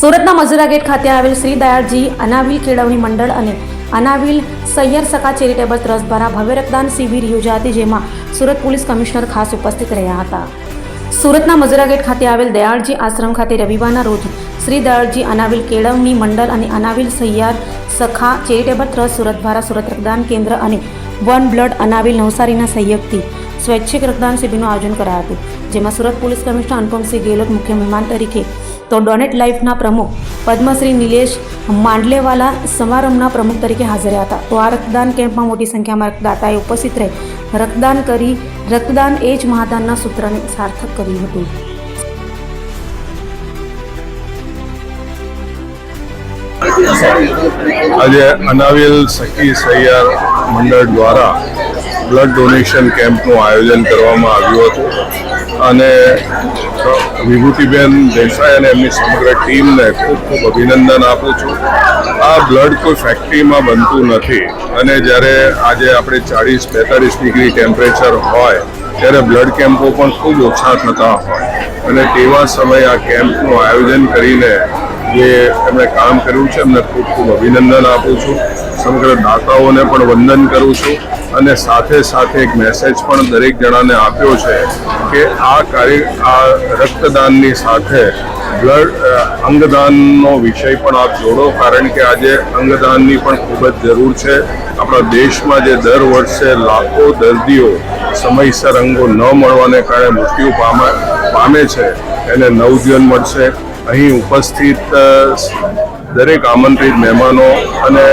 સુરતના મજૂરા ગેટ ખાતે આવેલ શ્રી દયાળજી અનાવિલ કેળવણી મંડળ અને અનાવિલ સૈયર સખા ચેરિટેબલ ટ્રસ્ટ દ્વારા ભવ્ય રક્તદાન શિબિર યોજાતી, જેમાં સુરત પોલીસ કમિશનર ખાસ ઉપસ્થિત રહ્યા હતા. સુરતના મજૂરા ગેટ ખાતે આવેલ દયાળજી આશ્રમ ખાતે રવિવારના રોજ શ્રી દયાળજી અનાવિલ કેળવણી મંડળ અને અનાવિલ સૈયર સખા ચેરિટેબલ ટ્રસ્ટ સુરત દ્વારા સુરત રક્તદાન કેન્દ્ર અને વન બ્લડ અનાવિલ નવસારીના સહયોગથી સ્વૈચ્છિક રક્તદાન શિબિરનું આયોજન કરાયું હતું, જેમાં સુરત પોલીસ કમિશનર અનુપમસિંહ ગેહલોત મુખ્ય મહેમાન તરીકે, તો ડોનેટ લાઈફના પ્રમુખ પદ્મશ્રી નિલેશ માંડલેવાલા સમારંભના પ્રમુખ તરીકે હાજર રહ્યા હતા. તો આ રક્તદાન કેમ્પમાં મોટી સંખ્યામાં રક્તદાતાએ ઉપસ્થિત રહી રક્તદાન કરી રક્તદાન એ જ મહાદાનના સૂત્રને સાર્થક કર્યું હતું. આજે અનાવિલ સખી સૈયર મંડળ દ્વારા બ્લડ ડોનેશન કેમ્પનું આયોજન કરવામાં આવ્યું હતું અને વિભૂતિબેન દેસાઈ અને એમની સમગ્ર ટીમને ખૂબ ખૂબ અભિનંદન આપું છું. આ બ્લડ કોઈ ફેક્ટરીમાં બનતું નથી અને જ્યારે આજે આપણે 40-42 ડિગ્રી ટેમ્પરેચર હોય ત્યારે બ્લડ કેમ્પો પણ ખૂબ ઓછા થતા હોય અને તેવા સમયે આ કેમ્પનું આયોજન કરીને જે એમણે કામ કર્યું છે એમને ખૂબ ખૂબ અભિનંદન આપું છું. સમગ્ર દાતાઓને પણ વંદન કરું છું અને સાથે સાથે એક મેસેજ પણ દરેક જણાને આપ્યો છે કે આ રક્તદાનની સાથે અંગદાનનો વિષય પણ આપ જોડો, કારણ કે આજે અંગદાનની પણ ખૂબ જ જરૂર છે. આપણા દેશમાં જે દર વર્ષે લાખો દર્દીઓ સમયસર અંગો ન મળવાને કારણે મૃત્યુ પામે છે, એને નવજીવન મળશે. અહીં ઉપસ્થિત દરેક આમંત્રિત મહેમાનો અને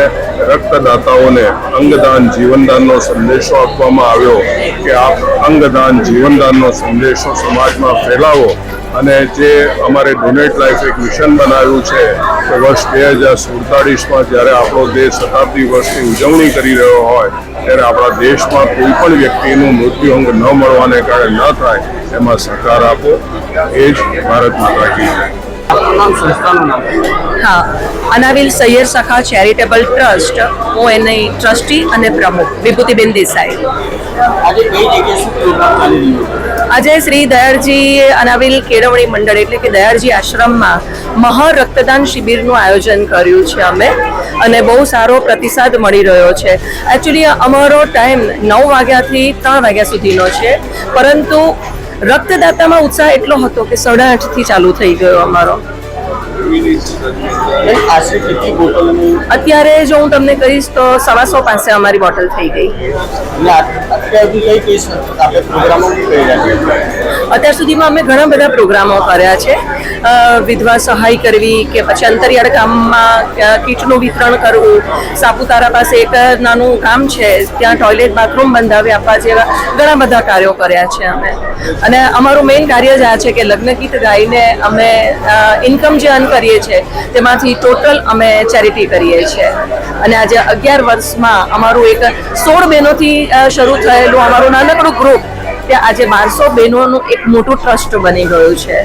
રક્તદાતાઓને અંગદાન જીવનદાનનો સંદેશો આપવામાં આવ્યો કે આપ અંગદાન જીવનદાનનો સંદેશો સમાજમાં ફેલાવો અને જે અમારે ડોનેટ લાઈફ એક મિશન બનાવ્યું છે કે વર્ષ 2047માં જ્યારે આપણો દેશ શતાબ્દી વર્ષની ઉજવણી કરી રહ્યો હોય ત્યારે આપણા દેશમાં કોઈ પણ વ્યક્તિનું મૃત્યુ અંગ ન મળવાને કારણે ન થાય એમાં સહકાર આપો. એ જ ભારત માતા કી જય. હા, અનાવિલ સૈયર સખા ચેરિટેબલ ટ્રસ્ટ, હું એની ટ્રસ્ટી અને પ્રમુખ વિભૂતિબેન દેસાઈ. આજે શ્રી દયાળજી અનાવિલ કેળવણી મંડળ એટલે કે દયાળજી આશ્રમમાં મહા રક્તદાન શિબિરનું આયોજન કર્યું છે અમે, અને બહુ સારો પ્રતિસાદ મળી રહ્યો છે. એકચ્યુઅલી અમારો ટાઈમ 9 વાગ્યાથી 3 વાગ્યા સુધીનો છે, પરંતુ રક્તદાતામાં ઉત્સાહ એટલો હતો કે 8:30થી ચાલુ થઈ ગયો અમારો. અત્યારે જો હું તમને કહીશ તો 125 પાસે અમારી બોટલ થઈ ગઈ. અત્યાર સુધીમાં અમે ઘણા બધા પ્રોગ્રામો કર્યા છે. વિધવા સહાય કરવી કે પછી અંતરિયાળ ગામમાં કીટનું વિતરણ કરવું, સાપુતારા પાસે એક નાનું ગામ છે ત્યાં ટોયલેટ બાથરૂમ બંધાવી આપવા જેવા ઘણા બધા કાર્યો કર્યા છે અમે. અને અમારું મેઇન કાર્ય જ આ છે કે લગ્ન ગીત ગાઈને અમે ઇન્કમ જે અર્ન કરીએ છીએ તેમાંથી ટોટલ અમે ચેરિટી કરીએ છીએ. અને આજે 11 વર્ષમાં અમારું એક 16 બહેનોથી શરૂ થયેલું અમારું નાનકડું ગ્રુપ તે આજે 1200 બહેનોનું એક મોટું ટ્રસ્ટ બની ગયું છે.